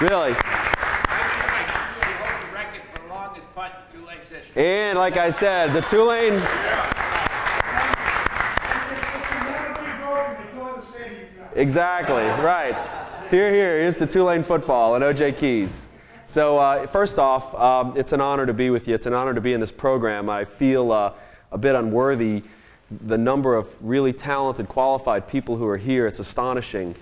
Really. And like I said, the Tulane... Exactly, right. Here's the Tulane football and O.J. Keys. So first off, it's an honor to be with you. It's an honor to be in this program. I feel a bit unworthy. The number of really talented, qualified people who are here, it's astonishing.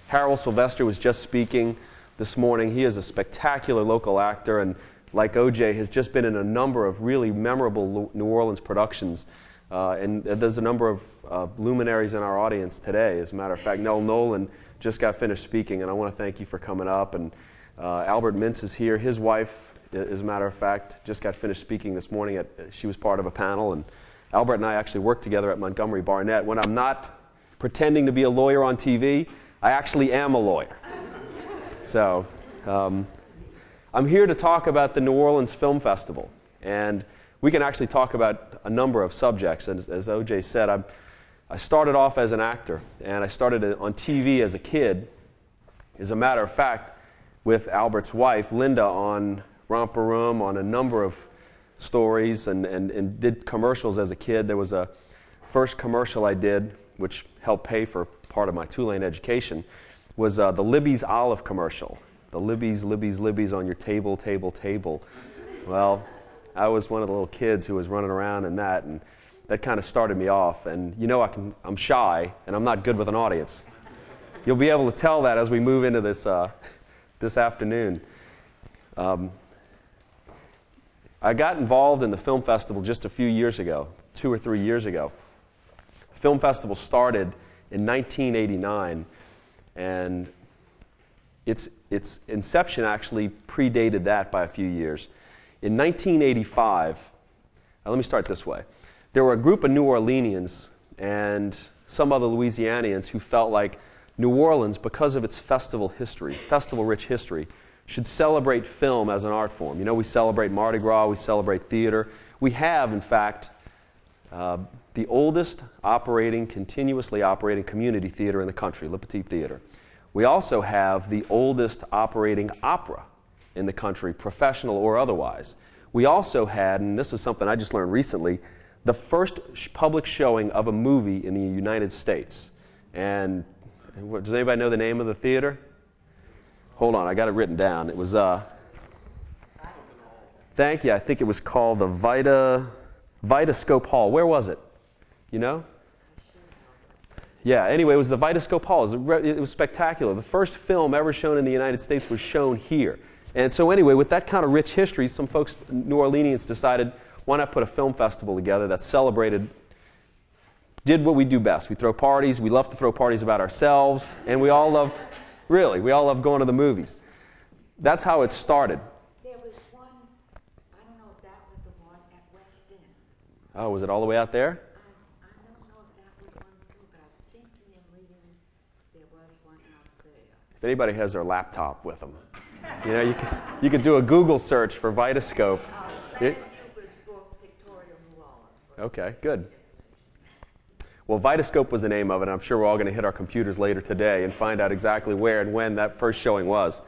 Harold Sylvester was just speaking this morning. He is a spectacular local actor, and like O.J., has just been in a number of really memorable New Orleans productions. And there's a number of luminaries in our audience today. As a matter of fact, Nell Nolan just got finished speaking, and I want to thank you for coming up. And Albert Mintz is here. His wife, as a matter of fact, just got finished speaking this morning. She was part of a panel, and Albert and I actually worked together at Montgomery Barnett. When I'm not pretending to be a lawyer on TV, I actually am a lawyer. So I'm here to talk about the New Orleans Film Festival, and we can actually talk about a number of subjects. As O.J. said, I started off as an actor, and I started on TV as a kid. As a matter of fact, with Albert's wife, Linda, on Romper Room, on a number of stories, and did commercials as a kid. There was a first commercial I did, which helped pay for part of my Tulane education, was the Libby's olive commercial. The Libby's on your table, table, table. Well, I was one of the little kids who was running around in that, and that kind of started me off. And you know, I'm shy, and I'm not good with an audience. You'll be able to tell that as we move into this this afternoon. I got involved in the film festival just a few years ago, 2 or 3 years ago. The film festival started in 1989, and its inception actually predated that by a few years. In 1985, let me start this way. There were a group of New Orleanians and some other Louisianians who felt like New Orleans, because of its festival-rich history, should celebrate film as an art form. You know, we celebrate Mardi Gras, we celebrate theater. We have, in fact, the oldest continuously operating community theater in the country, Le Petit Theater. We also have the oldest operating opera in the country, professional or otherwise. We also had, and this is something I just learned recently, the first public showing of a movie in the United States. And does anybody know the name of the theater? Hold on, I got it written down. It was, thank you, I think it was called the Vitascope Hall. Where was it? You know? Yeah, anyway, it was the Vitascope Hall. It was spectacular. The first film ever shown in the United States was shown here. And so anyway, with that kind of rich history, some folks, New Orleanians, decided, why not put a film festival together that celebrated, did what we do best. We throw parties. We love to throw parties about ourselves. And we all love, really, we all love going to the movies. That's how it started. There was one, I don't know if that was the one at West End. Oh, was it all the way out there? I don't know if that was one too, but I think in reading there was one out there. If anybody has their laptop with them, you know, you could do a Google search for Vitascope. Okay, good. Well, Vitascope was the name of it, and I'm sure we're all going to hit our computers later today and find out exactly where and when that first showing was.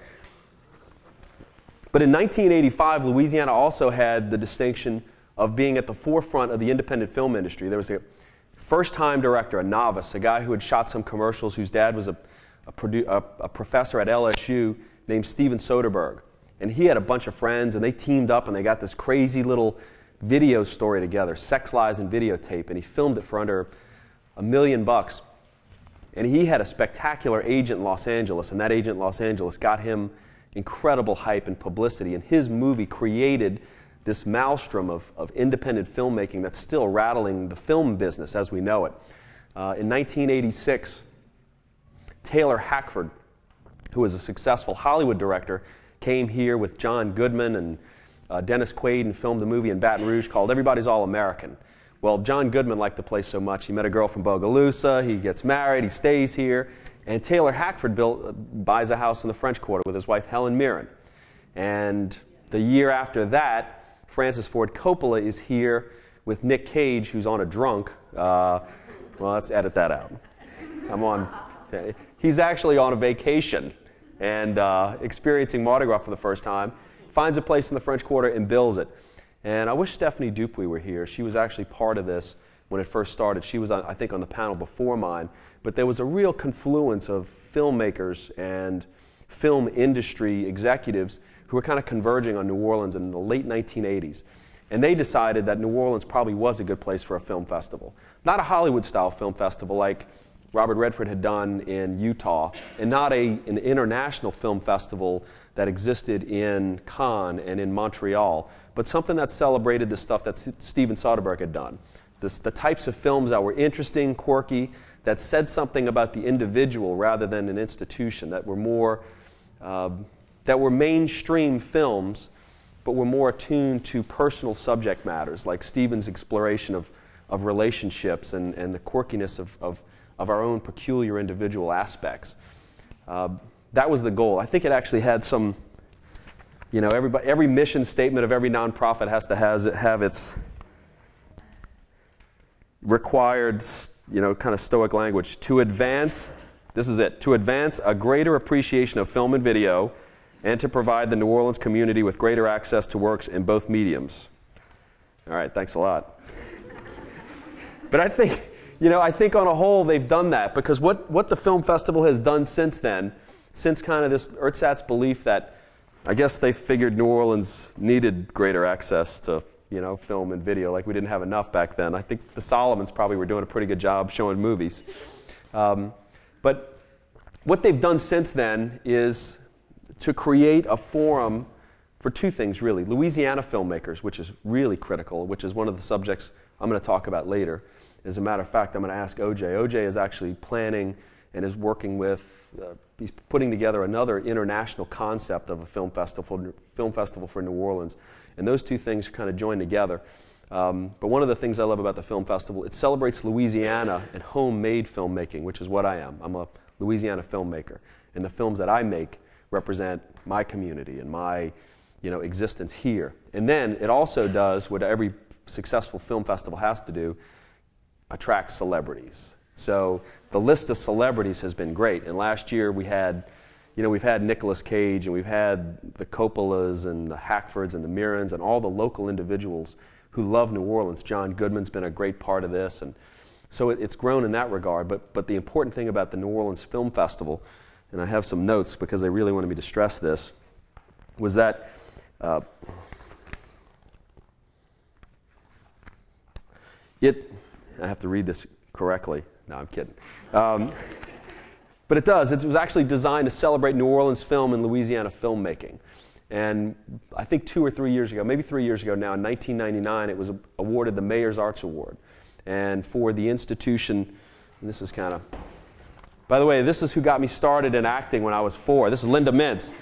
But in 1985, Louisiana also had the distinction of being at the forefront of the independent film industry. There was a first-time director, a novice, a guy who had shot some commercials, whose dad was a professor at LSU named Steven Soderbergh. And he had a bunch of friends, and they teamed up, and they got this crazy little video story together, Sex, Lies, and Videotape, and he filmed it for under $1 million. And he had a spectacular agent in Los Angeles, and that agent in Los Angeles got him incredible hype and publicity, and his movie created this maelstrom of independent filmmaking that's still rattling the film business as we know it. In 1986, Taylor Hackford, who was a successful Hollywood director, came here with John Goodman and Dennis Quaid and filmed a movie in Baton Rouge called Everybody's All American. Well, John Goodman liked the place so much, he met a girl from Bogalusa, he gets married, he stays here, and Taylor Hackford buys a house in the French Quarter with his wife Helen Mirren. And the year after that, Francis Ford Coppola is here with Nick Cage, who's on a drunk. Well, let's edit that out. He's actually on a vacation and experiencing Mardi Gras for the first time, finds a place in the French Quarter and bills it. And I wish Stephanie Dupuy were here. She was actually part of this when it first started. She was, I think, on the panel before mine. But there was a real confluence of filmmakers and film industry executives who were kind of converging on New Orleans in the late 1980s. And they decided that New Orleans probably was a good place for a film festival. Not a Hollywood-style film festival like Robert Redford had done in Utah, and not an international film festival that existed in Cannes and in Montreal, but something that celebrated the stuff that Steven Soderbergh had done. The types of films that were interesting, quirky, that said something about the individual rather than an institution, that were more, that were mainstream films, but were more attuned to personal subject matters, like Steven's exploration of relationships and the quirkiness of our own peculiar individual aspects. That was the goal. I think it actually had some, you know, every mission statement of every nonprofit has to have its required, you know, kind of stoic language. To advance, this is it, to advance a greater appreciation of film and video, and to provide the New Orleans community with greater access to works in both mediums. All right, thanks a lot. But I think, you know, I think on a whole they've done that, because what the film festival has done since then, since kind of this Ersatz belief that I guess they figured New Orleans needed greater access to, you know, film and video, like we didn't have enough back then. I think the Solomons probably were doing a pretty good job showing movies. But what they've done since then is to create a forum for two things, really. Louisiana filmmakers, which is really critical, which is one of the subjects I'm going to talk about later. As a matter of fact, I'm going to ask OJ. OJ is actually planning and is working with, he's putting together another international concept of a film festival for New Orleans. And those two things kind of join together. But one of the things I love about the film festival, it celebrates Louisiana and homemade filmmaking, which is what I am. I'm a Louisiana filmmaker. And the films that I make represent my community and my, you know, existence here. And then it also does what every successful film festival has to do, attract celebrities. So the list of celebrities has been great. And last year we had, you know, we've had Nicolas Cage, and we've had the Coppolas and the Hackfords and the Mirrans and all the local individuals who love New Orleans. John Goodman's been a great part of this. And so it's grown in that regard. But the important thing about the New Orleans Film Festival, and I have some notes because they really wanted me to stress this, was that I have to read this correctly. No, I'm kidding. But it does. It was actually designed to celebrate New Orleans film and Louisiana filmmaking. And I think 2 or 3 years ago, maybe 3 years ago now, in 1999, it was awarded the Mayor's Arts Award. And for the institution, and this is kind of, by the way, this is who got me started in acting when I was 4. This is Linda Mintz.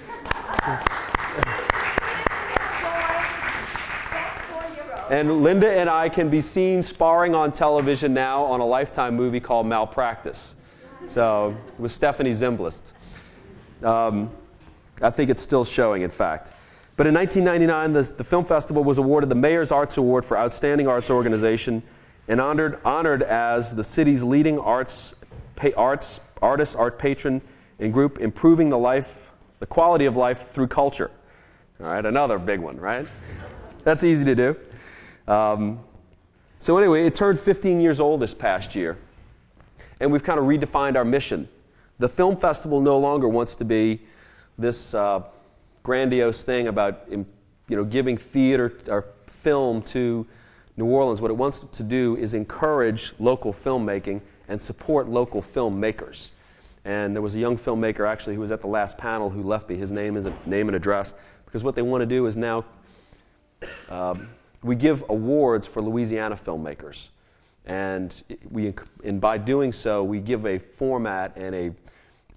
And Linda and I can be seen sparring on television now on a Lifetime movie called Malpractice. So, with Stephanie Zimbalist. I think it's still showing, in fact. But in 1999, the film festival was awarded the Mayor's Arts Award for Outstanding Arts Organization and honored as the city's leading artist, art patron and group improving the quality of life through culture. All right, another big one, right? That's easy to do. So anyway, it turned 15 years old this past year, and we've kind of redefined our mission. The film festival no longer wants to be this grandiose thing about, you know, giving theater or film to New Orleans. What it wants to do is encourage local filmmaking and support local filmmakers. And there was a young filmmaker actually who was at the last panel who left me his name and address, because what they want to do is now we give awards for Louisiana filmmakers. And by doing so, we give a format and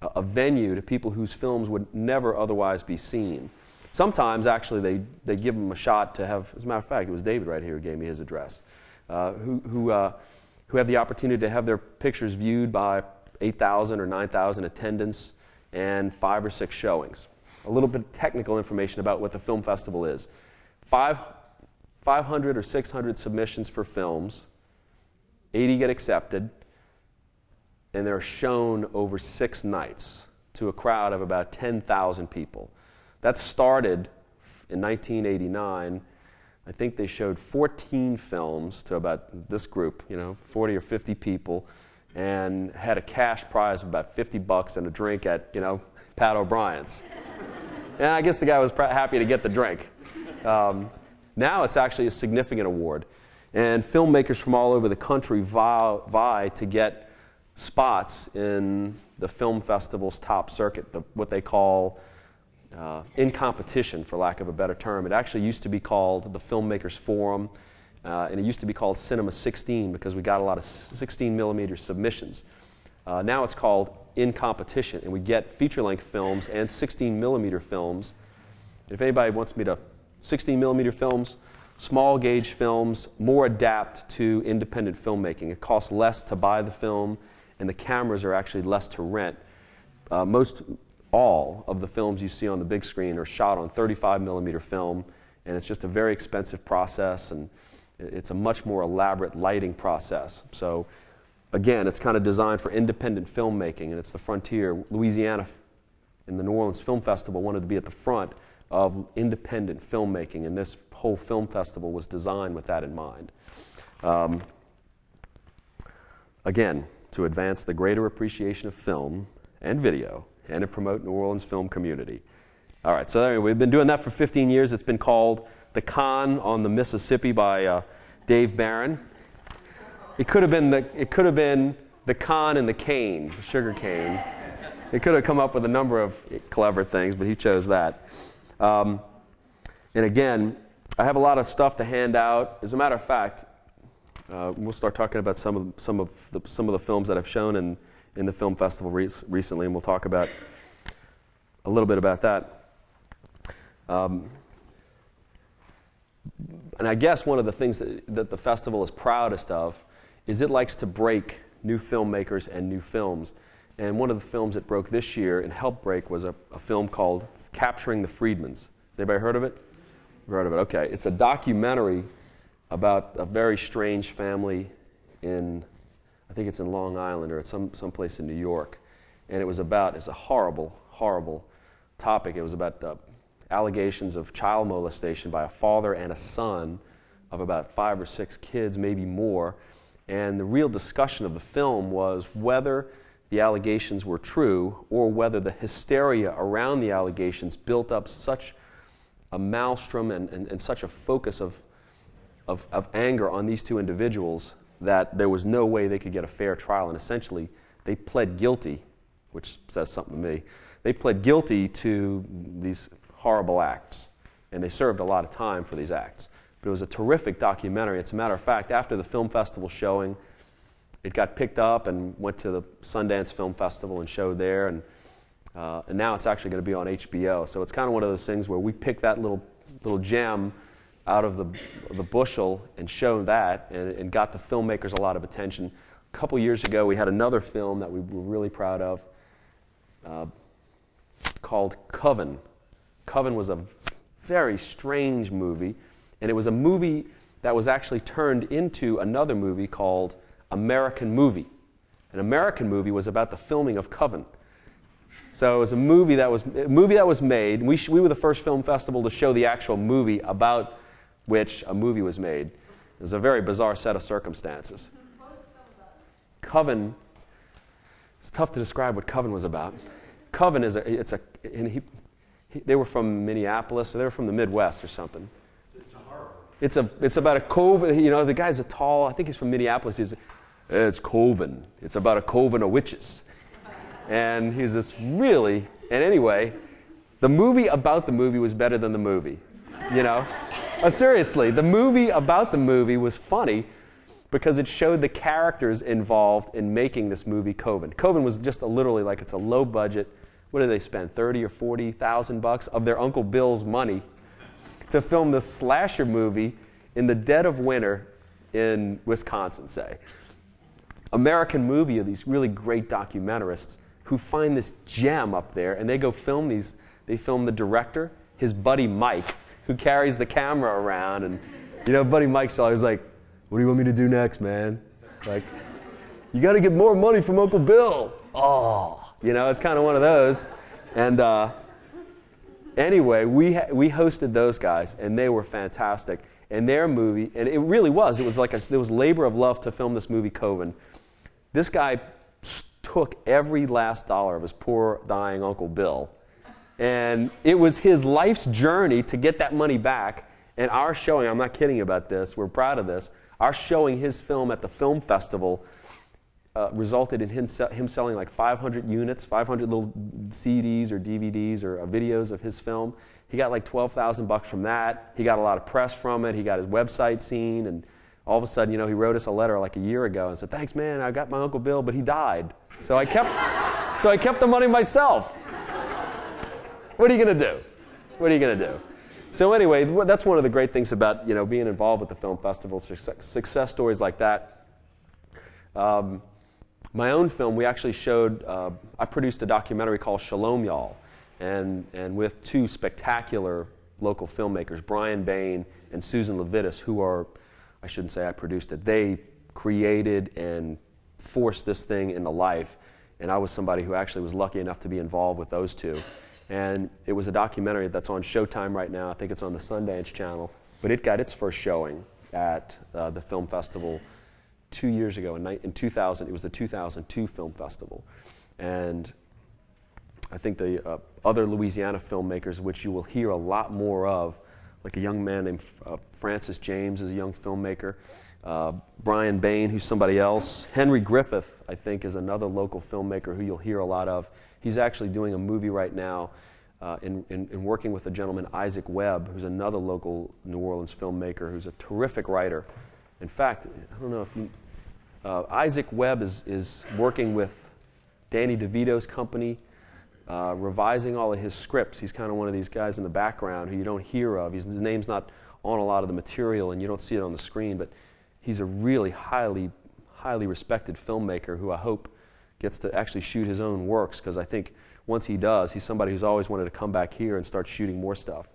a venue to people whose films would never otherwise be seen. Sometimes, actually, they give them a shot to have, as a matter of fact, it was David right here who gave me his address, who have the opportunity to have their pictures viewed by 8,000 or 9,000 attendants and 5 or 6 showings. A little bit of technical information about what the film festival is. 500 or 600 submissions for films, 80 get accepted, and they're shown over 6 nights to a crowd of about 10,000 people. That started in 1989. I think they showed 14 films to about this group, 40 or 50 people, and had a cash prize of about $50 and a drink at, Pat O'Brien's. And I guess the guy was happy to get the drink. Now it's actually a significant award. And filmmakers from all over the country vie to get spots in the film festival's top circuit, what they call in competition, for lack of a better term. It actually used to be called the Filmmakers Forum, and it used to be called Cinema 16 because we got a lot of 16mm submissions. Now it's called in competition, and we get feature-length films and 16mm films. If anybody wants me to, 16mm films, small gauge films, more adapt to independent filmmaking. It costs less to buy the film, and the cameras are actually less to rent. All of the films you see on the big screen are shot on 35mm film, and it's just a very expensive process, and it's a much more elaborate lighting process. So again, it's kind of designed for independent filmmaking, and it's the frontier. Louisiana and the New Orleans Film Festival wanted to be at the front of independent filmmaking, and this whole film festival was designed with that in mind. Again, to advance the greater appreciation of film and video and to promote New Orleans film community. All right, so anyway, we've been doing that for 15 years. It's been called The Con on the Mississippi by Dave Barron. It could have been the con and the cane, the sugar cane. It could have come up with a number of clever things, but he chose that. And again, I have a lot of stuff to hand out. As a matter of fact, we'll start talking about some of the films that I've shown in the film festival recently, and we'll talk about a little bit about that. And I guess one of the things that the festival is proudest of is it likes to break new filmmakers and new films. And one of the films that broke this year and helped break was a film called Capturing the Freedmans. Has anybody heard of it? You've heard of it, okay. It's a documentary about a very strange family in, I think it's in Long Island or at some place in New York. And it's a horrible, horrible topic. It was about allegations of child molestation by a father and a son of about 5 or 6 kids, maybe more. And the real discussion of the film was whether the allegations were true or whether the hysteria around the allegations built up such a maelstrom and such a focus of anger on these two individuals that there was no way they could get a fair trial. And essentially, they pled guilty, which says something to me. They pled guilty to these horrible acts, and they served a lot of time for these acts. But it was a terrific documentary. As a matter of fact, after the film festival showing, it got picked up and went to the Sundance Film Festival and showed there, and now it's actually going to be on HBO. So it's kind of one of those things where we pick that little gem out of the bushel and show that, and got the filmmakers a lot of attention. A couple years ago, we had another film that we were really proud of called Coven. Coven was a very strange movie, and it was a movie that was actually turned into another movie called American Movie. An American Movie was about the filming of Coven. So it was a movie that was made. We were the first film festival to show the actual movie about which a movie was made. It was a very bizarre set of circumstances. What was the film about? Coven, it's tough to describe what Coven was about. Coven they were from Minneapolis, so they were from the Midwest or something. It's a horror. It's about a coven. The guy's I think he's from Minneapolis. It's Coven. It's about a coven of witches. And he's this and anyway, the movie about the movie was better than the movie, Seriously, the movie about the movie was funny because it showed the characters involved in making this movie Coven. Coven was just literally it's a low budget. What did they spend, $30,000 or $40,000 of their Uncle Bill's money to film this slasher movie in the dead of winter in Wisconsin, say. American Movie are these really great documentarists who find this gem up there, and they go film these. They film the director, his buddy Mike, who carries the camera around, and buddy Mike's always like, "What do you want me to do next, man?" Like, "You got to get more money from Uncle Bill." Oh, You know, it's kind of one of those. And anyway, we hosted those guys, and they were fantastic. And their movie, and it really was, it was like there was labor of love to film this movie, Coven. This guy took every last dollar of his poor, dying Uncle Bill. And it was his life's journey to get that money back. And our showing, I'm not kidding about this, we're proud of this, our showing his film at the film festival resulted in him selling like 500 units, 500 little CDs or DVDs or videos of his film. He got like $12,000 from that. He got a lot of press from it. He got his website seen, and all of a sudden, you know, he wrote us a letter like a year ago and said, "Thanks, man, I got my Uncle Bill, but he died." So I kept the money myself. What are you going to do? What are you going to do? So anyway, that's one of the great things about, you know, being involved with the film festival, success stories like that. My own film, we actually showed, I produced a documentary called Shalom Y'all, and with two spectacular local filmmakers, Brian Bain and Susan Levitas, who are, I shouldn't say I produced it, they created and forced this thing into life, and I was somebody who actually was lucky enough to be involved with those two. And it was a documentary that's on Showtime right now. I think it's on the Sundance Channel, but it got its first showing at the film festival 2 years ago in 2000. It was the 2002 film festival, and I think the other Louisiana filmmakers, which you will hear a lot more of, like a young man named Francis James is a young filmmaker, Brian Bain, who's somebody else, Henry Griffith, I think, is another local filmmaker who you'll hear a lot of. He's actually doing a movie right now in working with a gentleman, Isaac Webb, who's another local New Orleans filmmaker who's a terrific writer. In fact, I don't know if you, Isaac Webb is working with Danny DeVito's company, revising all of his scripts. He's kind of one of these guys in the background who you don't hear of. His name's not on a lot of the material and you don't see it on the screen, but he's a really highly respected filmmaker who I hope gets to actually shoot his own works, because I think once he does, he's somebody who's always wanted to come back here and start shooting more stuff.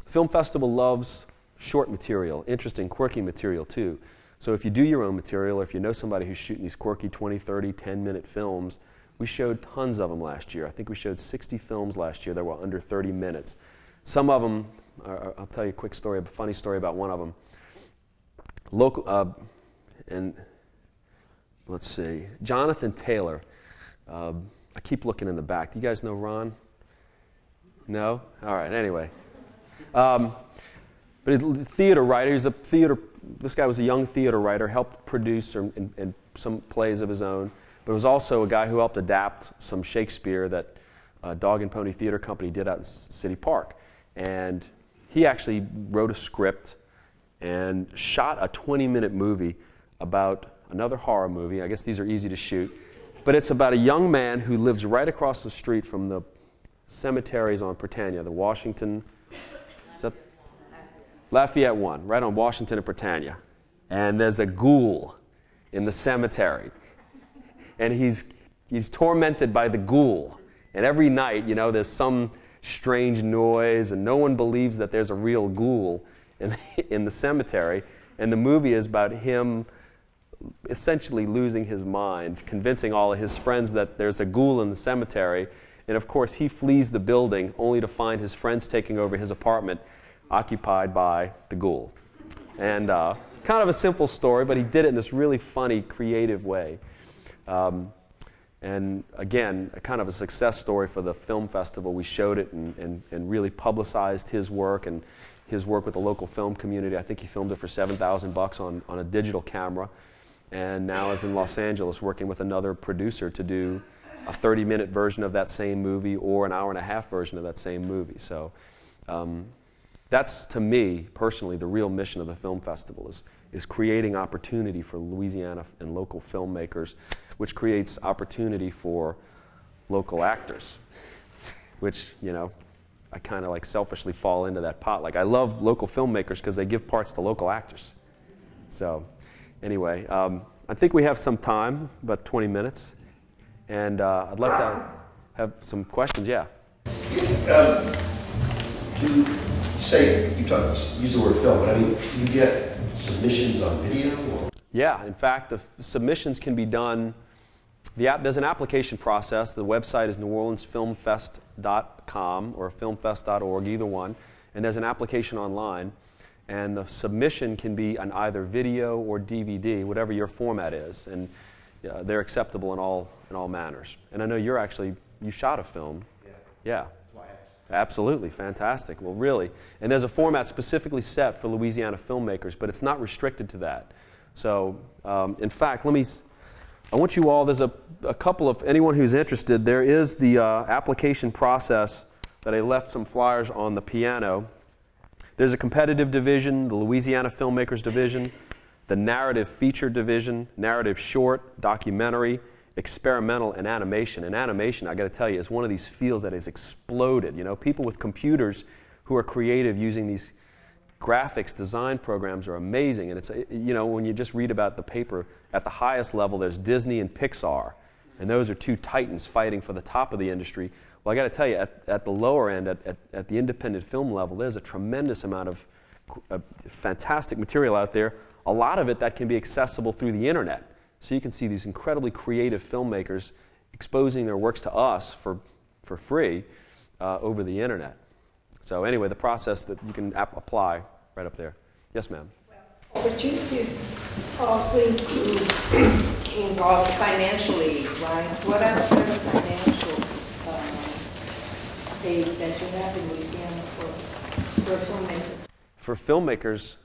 Film Festival loves short material, interesting, quirky material too. So if you do your own material, or if you know somebody who's shooting these quirky 20, 30, 10-minute films, we showed tons of them last year. I think we showed 60 films last year that were under 30 minutes. Some of them, I'll tell you a quick story, a funny story about one of them. And let's see, Jonathan Taylor. I keep looking in the back. Do you guys know Ron? No? All right, anyway. But a theater writer, this guy was a young theater writer, helped produce in some plays of his own, but was also a guy who helped adapt some Shakespeare that Dog and Pony Theater Company did out in City Park. And he actually wrote a script and shot a 20-minute movie about another horror movie. I guess these are easy to shoot. But it's about a young man who lives right across the street from the cemeteries on Britannia, the Washington, is that Lafayette one, right on Washington and Britannia. And there's a ghoul in the cemetery. And he's tormented by the ghoul. And every night, you know, there's some strange noise, and no one believes that there's a real ghoul in the cemetery. And the movie is about him essentially losing his mind, convincing all of his friends that there's a ghoul in the cemetery. And of course, he flees the building only to find his friends taking over his apartment occupied by the ghoul. And kind of a simple story, but he did it in this really funny, creative way. And again, a kind of a success story for the film festival. We showed it and really publicized his work and his work with the local film community. I think he filmed it for $7,000 on a digital camera, and now is in Los Angeles working with another producer to do a 30-minute version of that same movie or an hour-and-a-half version of that same movie. So that's, to me, personally, the real mission of the film festival is creating opportunity for Louisiana and local filmmakers, which creates opportunity for local actors, which, you know, I kind of like selfishly fall into that pot. Like, I love local filmmakers because they give parts to local actors. So anyway, I think we have some time, about 20 minutes, and I'd like to have some questions. Yeah? You say, use the word film, but I mean, you get submissions on video? Or? Yeah, in fact, the submissions can be done There's an application process. The website is neworleansfilmfest.com or filmfest.org, either one. And there's an application online. And the submission can be on either video or DVD, whatever your format is. And they're acceptable in all manners. And I know you shot a film. Yeah. Absolutely, fantastic. Well, really. And there's a format specifically set for Louisiana filmmakers, but it's not restricted to that. So, in fact, I want you all, there's a couple of, anyone who's interested, there is the application process that I left some flyers on the piano. There's a competitive division, the Louisiana Filmmakers Division, the narrative feature division, narrative short, documentary, experimental, and animation. And animation, I got to tell you, is one of these fields that has exploded. You know, people with computers who are creative using these graphics design programs are amazing. And it's, you know, when you just read about the paper, at the highest level, there's Disney and Pixar. And those are two titans fighting for the top of the industry. Well, I got to tell you, at the lower end, at the independent film level, there's a tremendous amount of fantastic material out there. A lot of it that can be accessible through the internet. So you can see these incredibly creative filmmakers exposing their works to us for free over the internet. So anyway, the process that you can apply right up there. Yes, ma'am. Well, opportunities also involve financially, right? What are the financial aid that you have in Louisiana for filmmakers? For filmmakers,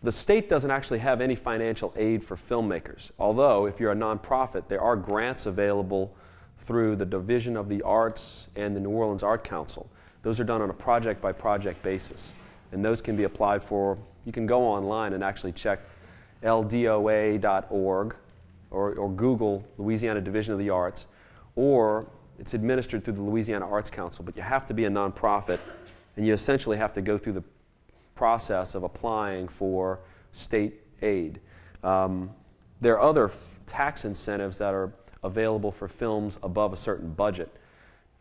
the state doesn't actually have any financial aid for filmmakers. Although, if you're a nonprofit, there are grants available through the Division of the Arts and the New Orleans Art Council. Those are done on a project-by-project basis. And those can be applied for. You can go online and actually check ldoa.org or Google Louisiana Division of the Arts, or it's administered through the Louisiana Arts Council. But you have to be a nonprofit, and you essentially have to go through the process of applying for state aid. There are other tax incentives that are available for films above a certain budget.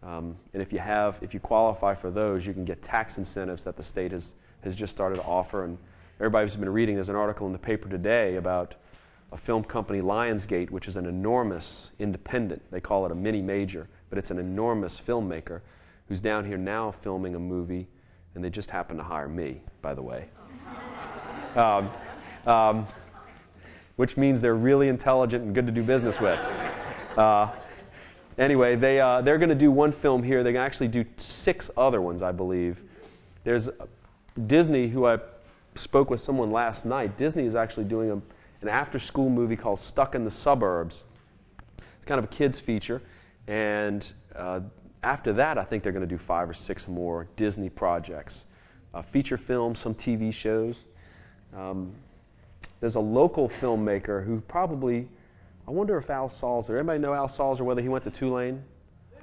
And if you qualify for those, you can get tax incentives that the state has just started to offer. And everybody's been reading, there's an article in the paper today about a film company, Lionsgate, which is an enormous independent, they call it a mini major, but it's an enormous filmmaker who's down here now filming a movie, and they just happened to hire me, by the way. Which means they're really intelligent and good to do business with. Anyway, they're going to do one film here. They're going to actually do 6 other ones, I believe. There's Disney, who I spoke with someone last night. Disney is actually doing an after-school movie called Stuck in the Suburbs. It's kind of a kids' feature. And after that, I think they're going to do 5 or 6 more Disney projects. Feature films, some TV shows. There's a local filmmaker who probably, I wonder if Al Salzer, everybody know Al Salzer, whether he went to Tulane?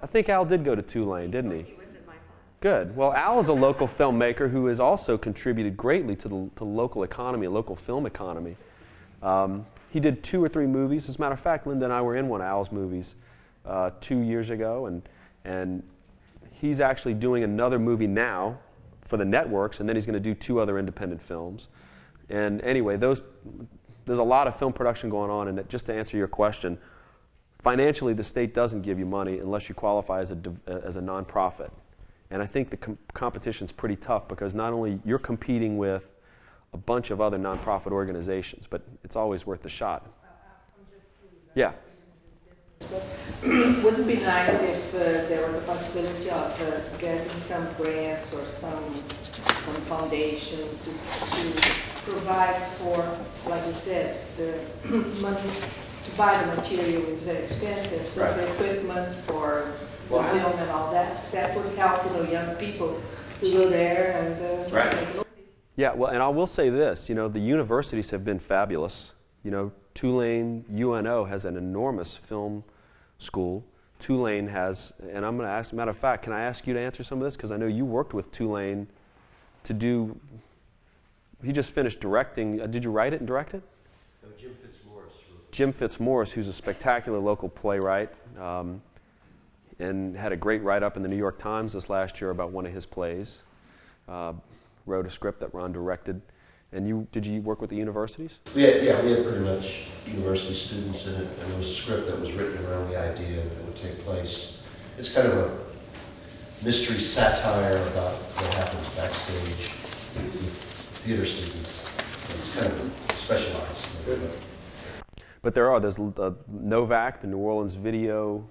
I think Al did go to Tulane, didn't he? He was in my class. Good. Well, Al is a local filmmaker who has also contributed greatly to the local economy, local film economy. He did 2 or 3 movies. As a matter of fact, Linda and I were in one of Al's movies 2 years ago, and he's actually doing another movie now for the networks, and then he's going to do 2 other independent films. And anyway, there's a lot of film production going on, and just to answer your question, financially the state doesn't give you money unless you qualify as a nonprofit. And I think the competition's pretty tough because not only you're competing with a bunch of other nonprofit organizations, but it's always worth the shot. I'm just curious. Yeah. But wouldn't it be nice if there was a possibility of getting some grants or some foundation to provide for, like you said, the money to buy the material is very expensive, so right. The equipment for the film and all that would help, young people to go there and right. make. Yeah, well, and I will say this, the universities have been fabulous. Tulane, UNO has an enormous film school. Tulane has, and I'm going to ask, matter of fact, can I ask you to answer some of this? Because I know you worked with Tulane to do, he just finished directing, did you write it and direct it? No, Jim Fitzmaurice. Jim Fitzmaurice, who's a spectacular local playwright, and had a great write-up in the New York Times this last year about one of his plays. Wrote a script that Ron directed. And did you work with the universities? We had pretty much university students in it, and there was a script that was written around the idea that it would take place. It's kind of a mystery satire about what happens backstage with theater students. So it's kind of specialized. But there's Novak, the New Orleans Video.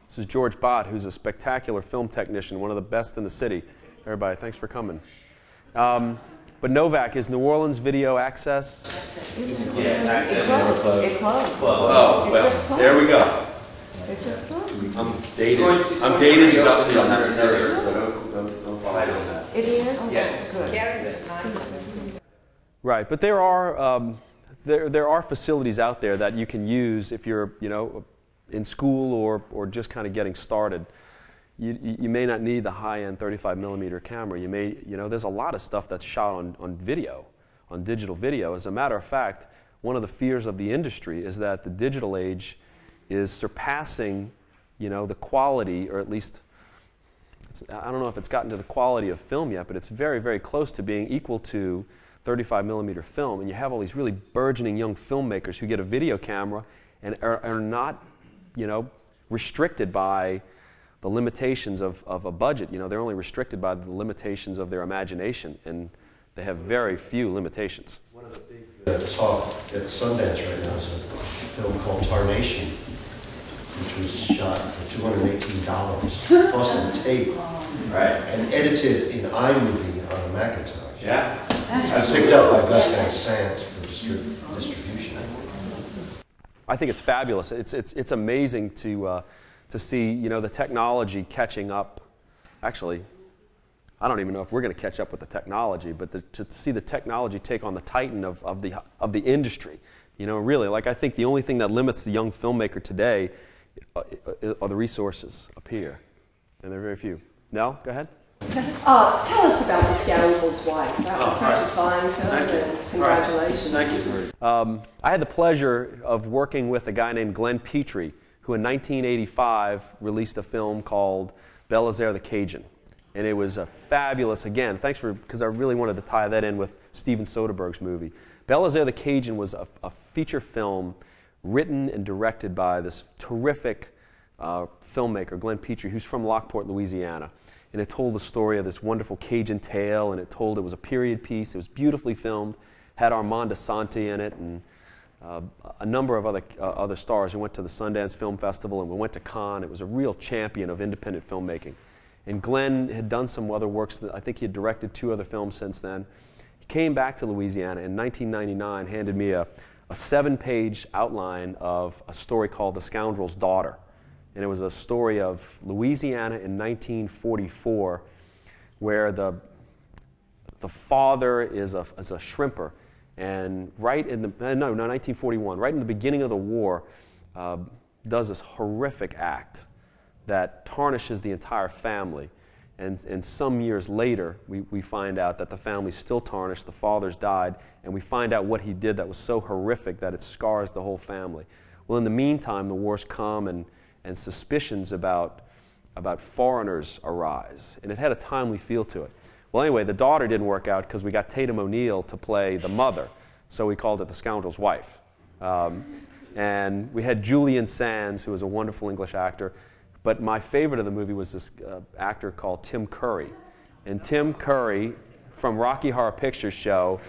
This is George Bott, who's a spectacular film technician, one of the best in the city. Everybody, thanks for coming. But Novak is New Orleans Video Access. Yeah, access. It closed. Oh, well, there we go. It just closed. I'm dated and dusty on that material, so don't fight on that. It is? Yes. Good. Right, but there are facilities out there that you can use if you're, in school or just kind of getting started. You may not need the high-end 35mm camera. There's a lot of stuff that's shot on video, on digital video. As a matter of fact, one of the fears of the industry is that the digital age is surpassing, the quality, or at least, I don't know if it's gotten to the quality of film yet, but it's very, very close to being equal to 35mm film. And you have all these really burgeoning young filmmakers who get a video camera and are not, restricted by the limitations of a budget. They're only restricted by the limitations of their imagination, and they have very few limitations. One of the big talk at Sundance right now is a film called Tarnation, which was shot for $218, plus on tape, and edited in iMovie on a Macintosh. Yeah. Picked up by Gus Van Sant for distribution. I think it's fabulous. It's amazing to see, the technology catching up. Actually, I don't even know if we're going to catch up with the technology, but to see the technology take on the titan of the industry. Really, I think the only thing that limits the young filmmaker today are the resources up here, and they're very few. Nell, go ahead. Tell us about The Scoundrels Wife. That was such a fine film, and congratulations. Thank you. I had the pleasure of working with a guy named Glenn Petrie, who in 1985 released a film called Belisaire the Cajun. And it was a fabulous, again, because I really wanted to tie that in with Steven Soderbergh's movie. Belisaire the Cajun was a feature film written and directed by this terrific filmmaker, Glenn Petrie, who's from Lockport, Louisiana. And it told the story of this wonderful Cajun tale, and it was a period piece. It was beautifully filmed, had Armand Asante in it, and a number of other stars. We went to the Sundance Film Festival, and we went to Cannes. It was a real champion of independent filmmaking. And Glenn had done some other works. I think he had directed 2 other films since then. He came back to Louisiana in 1999, handed me a 7-page outline of a story called The Scoundrels Daughter. And it was a story of Louisiana in 1944, where the father is a shrimper, and 1941, right in the beginning of the war, does this horrific act that tarnishes the entire family. And some years later, we find out that the family's still tarnished, the father's died, and we find out what he did that was so horrific that it scars the whole family. Well, in the meantime, the war's come, and suspicions about foreigners arise. And it had a timely feel to it. Well, anyway, the daughter didn't work out because we got Tatum O'Neal to play the mother, so we called it The Scoundrels Wife. And we had Julian Sands, who was a wonderful English actor, but my favorite of the movie was this actor called Tim Curry. And Tim Curry, from Rocky Horror Picture Show,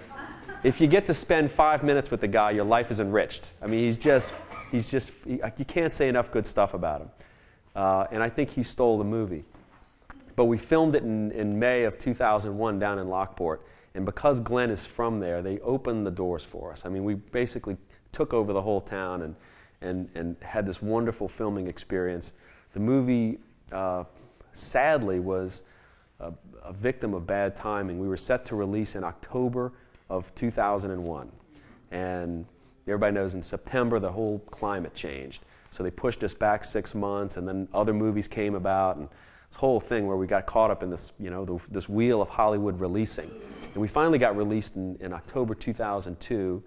if you get to spend 5 minutes with the guy, your life is enriched. I mean, you can't say enough good stuff about him. And I think he stole the movie. But we filmed it in May of 2001 down in Lockport. And because Glenn is from there, they opened the doors for us. I mean, we basically took over the whole town and had this wonderful filming experience. The movie, sadly, was a victim of bad timing. We were set to release in October of 2001. And everybody knows in September the whole climate changed. So they pushed us back 6 months, and then other movies came about, and this whole thing where we got caught up in this, this wheel of Hollywood releasing. And we finally got released in October 2002,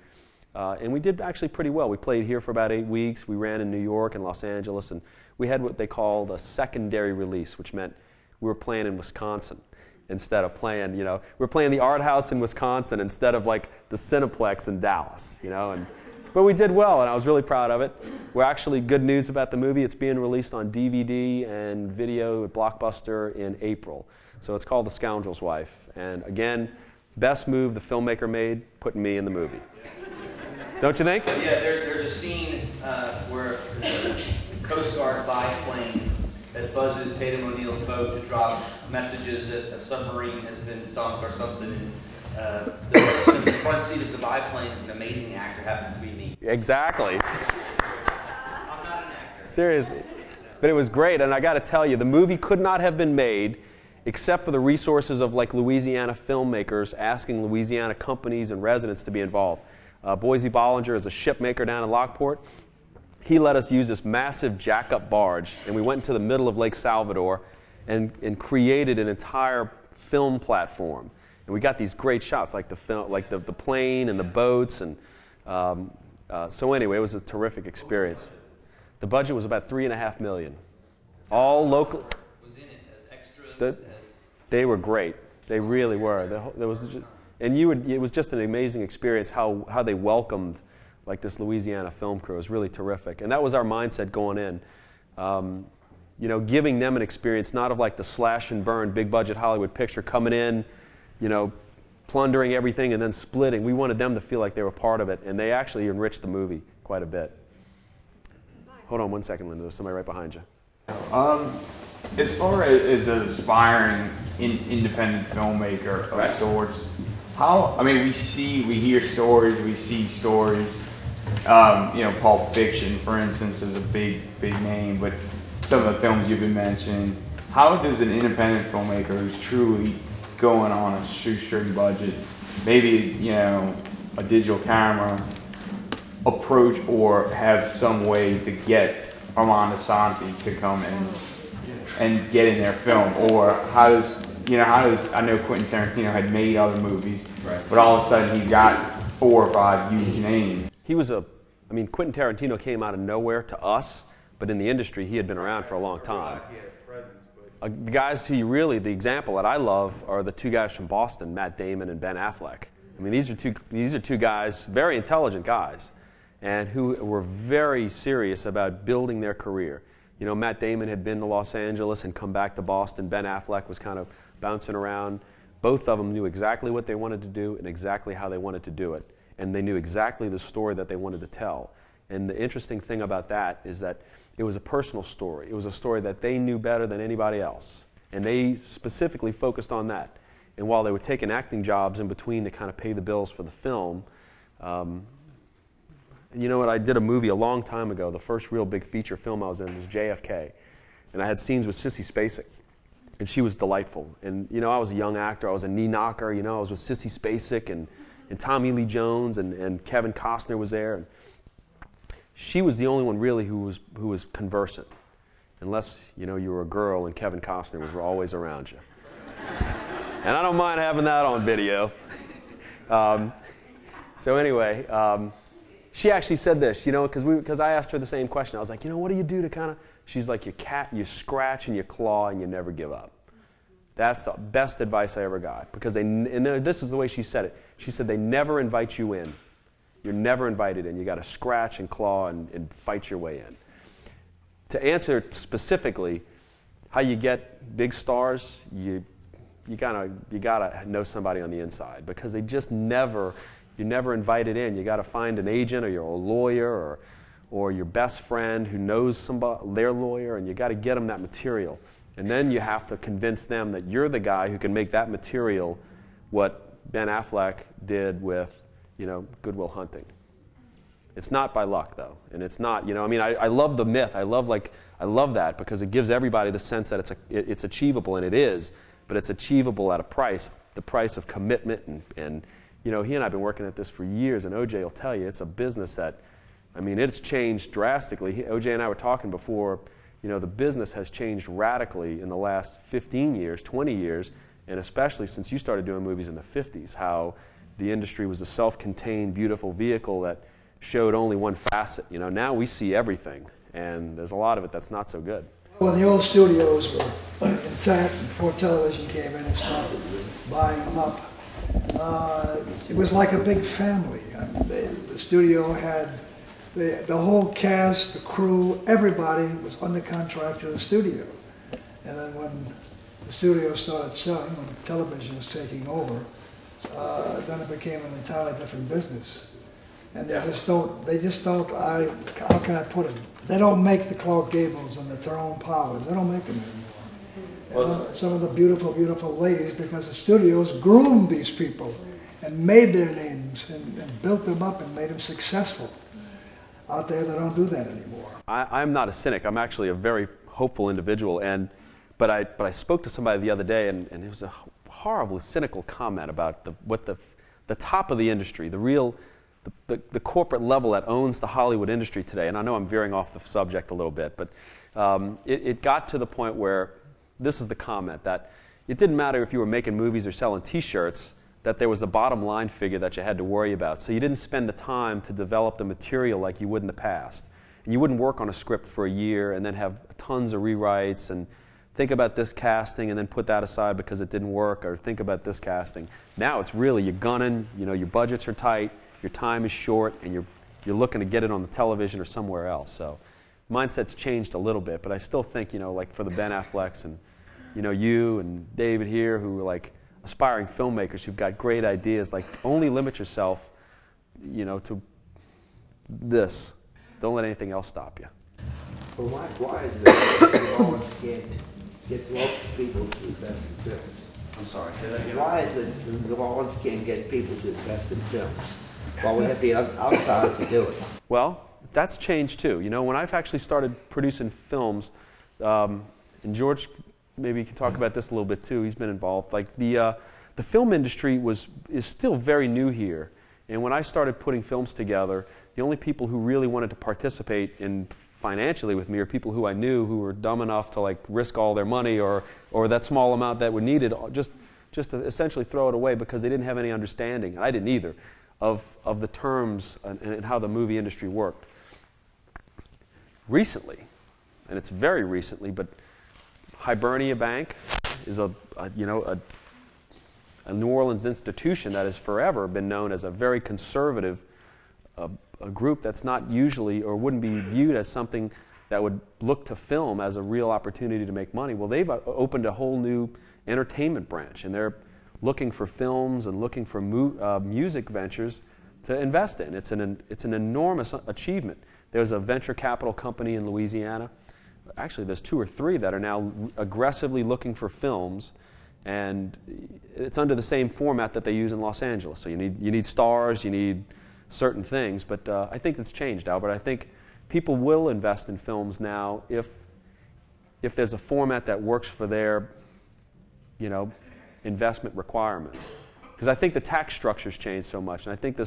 and we did actually pretty well. We played here for about 8 weeks. We ran in New York and Los Angeles, and we had what they called a secondary release, which meant we were playing in Wisconsin. instead of playing, you know, we're playing the Art House in Wisconsin instead of like the Cineplex in Dallas, you know, but we did well, and I was really proud of it. We're actually, good news about the movie, it's being released on DVD and video at Blockbuster in April. So it's called The Scoundrels Wife. And again, best move the filmmaker made, putting me in the movie. Don't you think? Yeah, there's a scene where the Coast Guard biplane that buzzes Tatum O'Neal's boat to drop messages that a submarine has been sunk or something. And the front seat of the biplane is an amazing actor, happens to be me. Exactly. I'm not an actor. Seriously. But it was great, and I got to tell you, the movie could not have been made except for the resources of like Louisiana filmmakers asking Louisiana companies and residents to be involved. Boise Bollinger is a ship maker down in Lockport. He let us use this massive jack-up barge, and we went into the middle of Lake Salvador and created an entire film platform. And we got these great shots, like the plane and the boats, and so anyway, it was a terrific experience. The budget was about $3.5 million, all local. Was in it as extras. They were great. They really were. It was just an amazing experience how they welcomed like this Louisiana film crew. It was really terrific, and that was our mindset going in. You know, giving them an experience not of like the slash and burn big budget Hollywood picture coming in, you know, plundering everything and then splitting. We wanted them to feel like they were part of it, and they actually enriched the movie quite a bit. Hold on one second, Linda. There's somebody right behind you. As far as an aspiring independent filmmaker of sorts, we hear stories, we see stories. You know, Pulp Fiction, for instance, is a big name, but some of the films you've been mentioning, how does an independent filmmaker who's truly going on a shoestring budget, maybe, you know, a digital camera, approach or have some way to get Armando Santi to come and get in their film? Or how does, I know Quentin Tarantino had made other movies, right, but all of a sudden he's got 4 or 5 huge names. He was Quentin Tarantino came out of nowhere to us, but in the industry he had been around for a long time. The guys the example that I love are the 2 guys from Boston, Matt Damon and Ben Affleck. I mean, these are two guys, very intelligent guys, and who were very serious about building their career. You know, Matt Damon had been to Los Angeles and come back to Boston. Ben Affleck was kind of bouncing around. Both of them knew exactly what they wanted to do and exactly how they wanted to do it. And they knew exactly the story that they wanted to tell. And the interesting thing about that is that it was a personal story. It was a story that they knew better than anybody else. And they specifically focused on that. And while they were taking acting jobs in between to kind of pay the bills for the film, you know what, I did a movie a long time ago. The first real big feature film I was in was JFK. And I had scenes with Sissy Spacek. And she was delightful. And, you know, I was a young actor. I was a knee knocker. You know, I was with Sissy Spacek and Tommy Lee Jones and Kevin Costner was there. And she was the only one really who was conversant. Unless, you know, you were a girl and Kevin Costner was always around you. And I don't mind having that on video. So anyway, she actually said this, you know, because I asked her the same question. I was like, you know, what do you do to kind of, she's like, you scratch and you claw and you never give up. That's the best advice I ever got. Because this is the way she said it. She said, they never invite you in. You're never invited in. You got to scratch and claw and fight your way in. To answer specifically how you get big stars, you gotta know somebody on the inside, because you're never invited in. You got to find an agent or you're a lawyer or your best friend who knows their lawyer, and you got to get them that material. And then you have to convince them that you're the guy who can make that material what Ben Affleck did with, you know, Good Will Hunting. It's not by luck, though, and it's not, you know, I mean, I love the myth. I love that because it gives everybody the sense that it's achievable, and it is, but it's achievable at a price, the price of commitment, and you know, he and I have been working at this for years, and OJ will tell you it's a business that, I mean, it's changed drastically. OJ and I were talking before, you know, the business has changed radically in the last 15 years, 20 years, and especially since you started doing movies in the 50s, how the industry was a self-contained, beautiful vehicle that showed only one facet. You know, now we see everything, and there's a lot of it that's not so good. Well, the old studios were before television came in and started buying them up. It was like a big family. The studio had the whole cast, the crew, everybody was under contract to the studio. And then when the studio started selling, when television was taking over, then it became an entirely different business. And they just don't, how can I put it? They don't make the Clark Gables and the Tyrone Powers. They don't make them anymore. And some of the beautiful, beautiful ladies, because the studios groomed these people and made their names and built them up and made them successful. Out there, they don't do that anymore. I'm not a cynic. I'm actually a very hopeful individual. But I spoke to somebody the other day, and it was a horribly cynical comment about what the top of the industry, the corporate level that owns the Hollywood industry today. And I know I'm veering off the subject a little bit, but it got to the point where this is the comment, that it didn't matter if you were making movies or selling T-shirts, that there was the bottom line figure that you had to worry about. So you didn't spend the time to develop the material like you would in the past. And you wouldn't work on a script for a year and then have tons of rewrites and think about this casting and then put that aside because it didn't work, or think about this casting. Now it's really, you're gunning, your budgets are tight, your time is short, and you're looking to get it on the television or somewhere else. So mindset's changed a little bit, but I still think, like for the Ben Afflecks and, you and David here, who are like aspiring filmmakers who've got great ideas, like only limit yourself, to this. Don't let anything else stop you. Well, why is it that you always can't get local people to invest in films? I'm sorry, say that again. Why is it that New Orleans can't get people to invest in films? While we have the outsiders to do it. Well, that's changed too. When I've actually started producing films, and George, maybe you can talk about this a little bit too. He's been involved. Like the film industry is still very new here, and when I started putting films together, the only people who really wanted to participate in financially with me are people who I knew who were dumb enough to like risk all their money or that small amount that were needed just to essentially throw it away because they didn't have any understanding, and I didn't either, of the terms and how the movie industry worked. Recently, and it's very recently, but Hibernia Bank is a New Orleans institution that has forever been known as a very conservative a group that's not usually or wouldn't be viewed as something that would look to film as a real opportunity to make money. Well, they've opened a whole new entertainment branch, and they're looking for films and looking for music ventures to invest in. It's an enormous achievement. There's a venture capital company in Louisiana. Actually, there's 2 or 3 that are now aggressively looking for films, and it's under the same format that they use in Los Angeles. So you need stars, you need certain things, but I think it's changed, Albert. I think people will invest in films now if there's a format that works for their, investment requirements. Because I think the tax structure's changed so much, and I think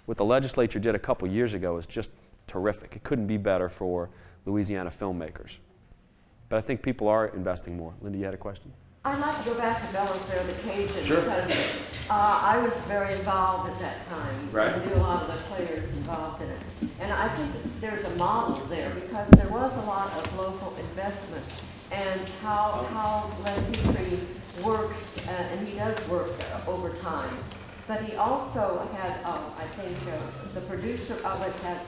what the legislature did a couple years ago is just terrific. It couldn't be better for Louisiana filmmakers. But I think people are investing more. Linda, you had a question? I'd like to go back to Bella's there, the Cajun, Sure. because I was very involved at that time. Right. I knew a lot of the players involved in it. And I think that there's a model there because there was a lot of local investment and how Len Petrie works, and he does work over time. But he also had, I think, the producer of it had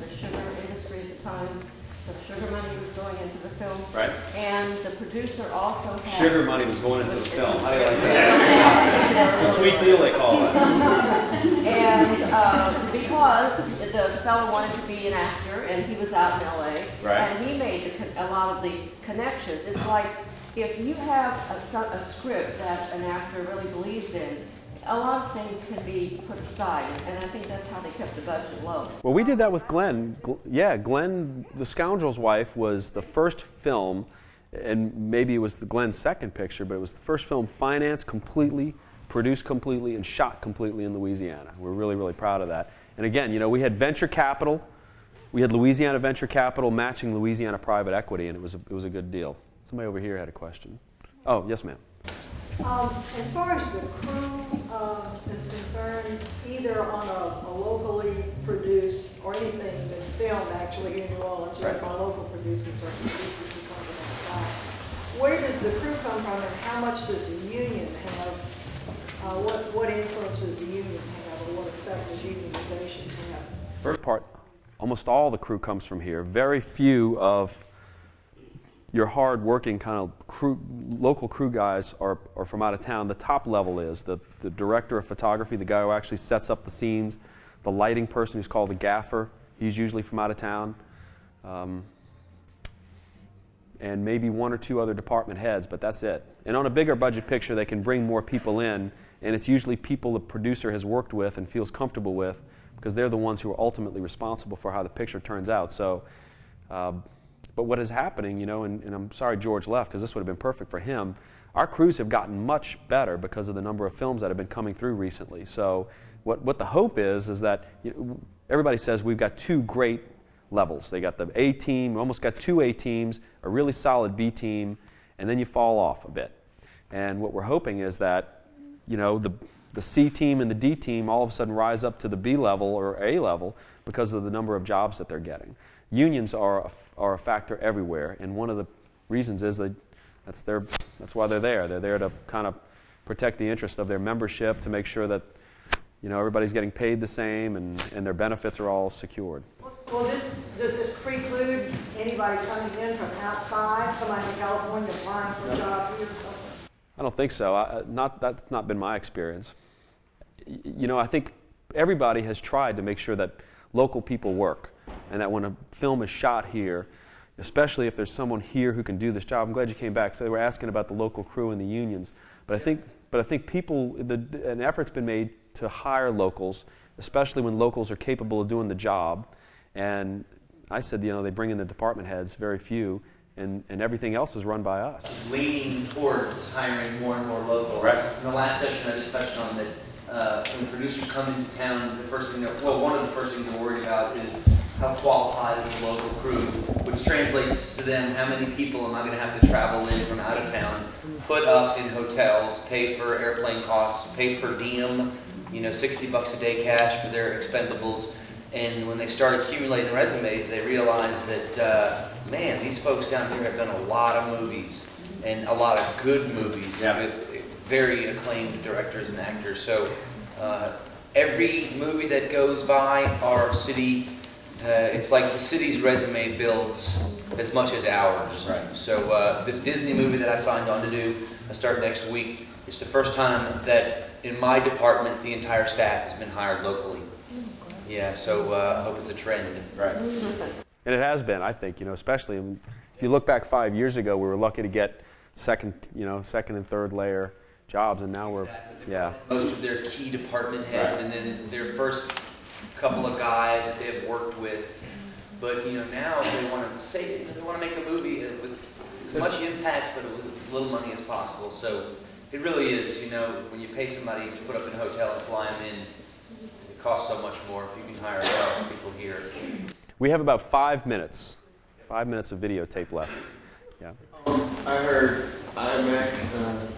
the sugar industry at the time. So sugar money was going into the film. Right. And the producer also had... Sugar money was going into the film. How do you like that? It's a sweet deal, they call it. And because the fellow wanted to be an actor, and he was out in L.A., right. And he made a lot of the connections. It's like if you have a script that an actor really believes in, a lot of things can be put aside, and I think that's how they kept the budget low. Well, we did that with Glenn. Glenn, The Scoundrels Wife was the first film, and maybe it was Glenn's second picture, but it was the first film financed completely, produced completely, and shot completely in Louisiana. We're really, really proud of that. And again, we had venture capital. We had Louisiana venture capital matching Louisiana private equity, and it was a good deal. Somebody over here had a question. Oh, yes, ma'am. As far as the crew is concerned, either on a locally produced or anything that's filmed actually in New Orleans, right, from local producers or producers who come from outside, where does does the crew come from, and how much does the union have? What influence does the union have, or what effect does unionization have? First part, almost all the crew comes from here. Very few of your hard-working kind of local crew guys are from out of town. The top level is the director of photography, the guy who actually sets up the scenes, the lighting person who's called the gaffer. He's usually from out of town. And maybe one or two other department heads, but that's it. And on a bigger budget picture, they can bring more people in, and it's usually people the producer has worked with and feels comfortable with, because they're the ones who are ultimately responsible for how the picture turns out. So, but what is happening, you know, and I'm sorry George left, because this would have been perfect for him, our crews have gotten much better because of the number of films that have been coming through recently. So what the hope is that, you know, everybody says we've got two great levels. They got the A team, almost got two A teams, a really solid B team, and then you fall off a bit. And what we're hoping is that, you know, the C team and the D team all of a sudden rise up to the B level or A level because of the number of jobs that they're getting. Unions are a factor everywhere, and one of the reasons is that's why they're there. They're there to kind of protect the interest of their membership, to make sure that, you know, everybody's getting paid the same and their benefits are all secured. Well, does this preclude anybody coming in from outside, somebody from California applying for a job here or something? I don't think so. That's not been my experience. You know, I think everybody has tried to make sure that local people work, and that when a film is shot here, especially if there's someone here who can do this job. I'm glad you came back. So they were asking about the local crew and the unions, but I think people, an effort's been made to hire locals, especially when locals are capable of doing the job. And I said, you know, they bring in the department heads, very few, and everything else is run by us. Leaning towards hiring more and more local. Right. In the last session, I just touched on that when producers come into town, the first thing one of the first things they're worried about is how qualified is the local crew, which translates to them how many people am I going to have to travel in from out of town, put up in hotels, pay for airplane costs, pay per diem, you know, $60 a day cash for their expendables. And when they start accumulating resumes, they realize that, man, these folks down here have done a lot of movies, and a lot of good movies with very acclaimed directors and actors. So every movie that goes by our city, it's like the city's resume builds as much as ours. Right. So this Disney movie that I signed on to do, I start next week, it's the first time that in my department the entire staff has been hired locally. Yeah, so I hope it's a trend. Right. And it has been, I think, you know, especially if you look back 5 years ago, we were lucky to get second and third layer jobs, and now we're, yeah. Most of their key department heads, and then their first couple of guys that they've worked with. But, you know, now they want to make a movie with as much impact, but with as little money as possible. So it really is, you know, when you pay somebody to put up in a hotel and fly them in, it costs so much more if you can hire 1,000 people here. We have about 5 minutes. 5 minutes of videotape left. Yeah. I heard iMac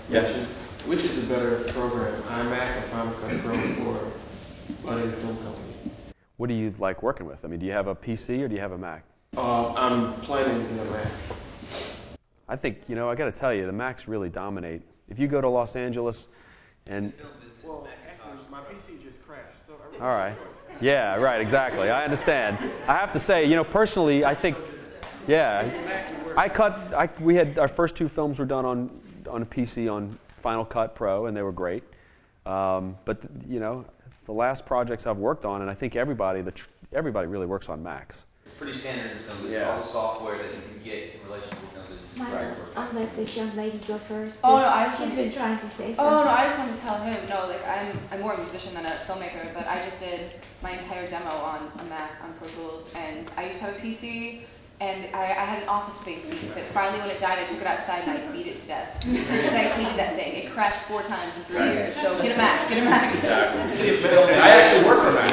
mentioned. Which is the better program, iMac or Final Cut Pro for running a film company? What do you like working with? I mean, do you have a PC or do you have a Mac? I'm planning to get a Mac. I think, you know, I got to tell you, the Macs really dominate. If you go to Los Angeles and... Well, actually, my PC just crashed, so I really all right. Yeah, right, exactly. I understand. I have to say, you know, personally, I think, yeah, we had our first 2 films were done on a PC on Final Cut Pro, and they were great. But, you know, the last projects I've worked on, and I think everybody really works on Macs. It's pretty standard in film business. All the software that you can get in relation to film business. Michael, I'll let this young lady go first. Oh no, I just she's been trying to say something. Oh no, I just wanted to tell him. No, like I'm more a musician than a filmmaker, but I just did my entire demo on a Mac on Pro Tools, and I used to have a PC, and I had an Office Space seat, but finally when it died, I took it outside and I beat it to death because I needed that thing. It crashed 4 times in 3 years. So get a Mac, get a Mac. Exactly. I actually work for Mac.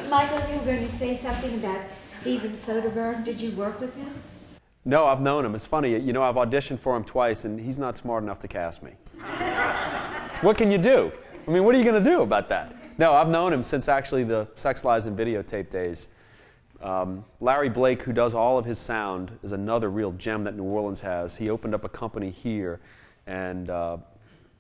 Michael, you were going to say something about Steven Soderbergh. Did you work with him? No, I've known him. It's funny, you know, I've auditioned for him twice, and he's not smart enough to cast me. What can you do? I mean, what are you going to do about that? No, I've known him since actually the Sex, Lies, and Videotape days. Larry Blake, who does all of his sound, is another real gem that New Orleans has. He opened up a company here, and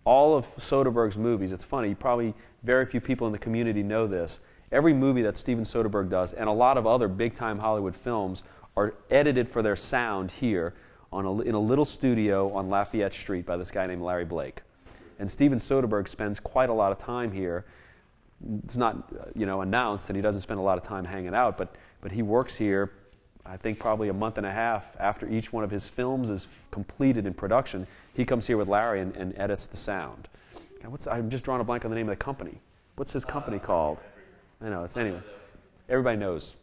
all of Soderbergh's movies, it's funny, probably very few people in the community know this. Every movie that Steven Soderbergh does, and a lot of other big-time Hollywood films, are edited for their sound here in a little studio on Lafayette Street by this guy named Larry Blake. And Steven Soderbergh spends quite a lot of time here. It's not announced that he doesn't spend a lot of time hanging out, but he works here, I think probably a month and a half after each one of his films is completed in production. He comes here with Larry and edits the sound. I'm just drawing a blank on the name of the company. What's his company called? I know, anyway. Everybody knows,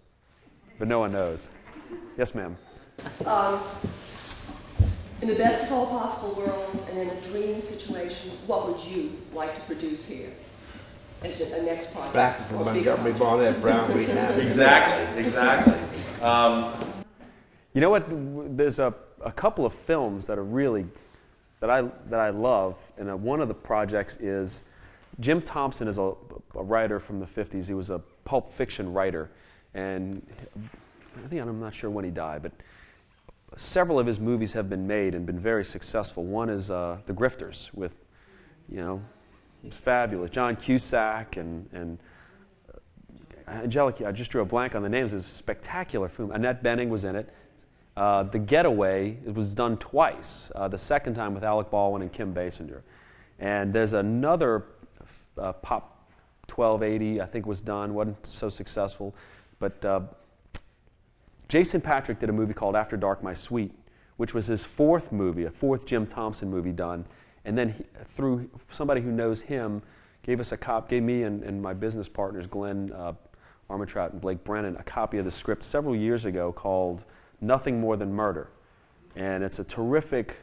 but no one knows. Yes, ma'am. In the best of all possible worlds and in a dream situation, what would you like to produce here as a next project? Back from Montgomery Barnett, Brown, Reed, Exactly. You know what? There's a couple of films that are really that I love, and one of the projects is Jim Thompson is a writer from the 50s. He was a pulp fiction writer, and I'm not sure when he died, but several of his movies have been made and been very successful. One is The Grifters with, it's fabulous. John Cusack and Angelica, I just drew a blank on the names. It's a spectacular film. Annette Bening was in it. The Getaway, it was done twice. The second time with Alec Baldwin and Kim Basinger. And there's another Pop 1280, I think was done, wasn't so successful. But Jason Patrick did a movie called After Dark, My Sweet, which was his fourth movie, a fourth Jim Thompson movie done. And then through somebody who knows him, gave me and my business partners, Glenn Armitrout and Blake Brennan, a copy of the script several years ago called Nothing More Than Murder. And it's a terrific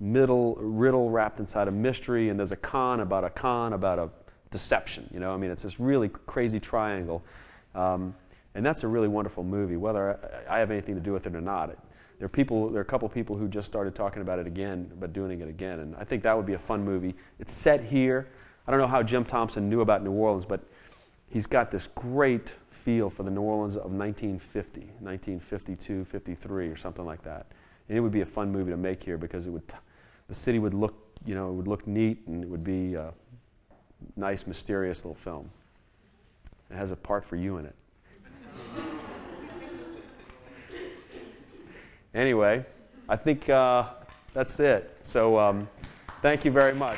riddle wrapped inside a mystery, and there's a con about a deception. It's this really crazy triangle. And that's a really wonderful movie, whether I have anything to do with it or not. There are a couple people who just started talking about it again, about doing it again, and I think that would be a fun movie. It's set here. I don't know how Jim Thompson knew about New Orleans, but he's got this great feel for the New Orleans of 1950, 1952, 53, or something like that. And it would be a fun movie to make here because the city would look, it would look neat, and it would be a nice, mysterious little film. It has a part for you in it. Anyway, I think that's it. So thank you very much.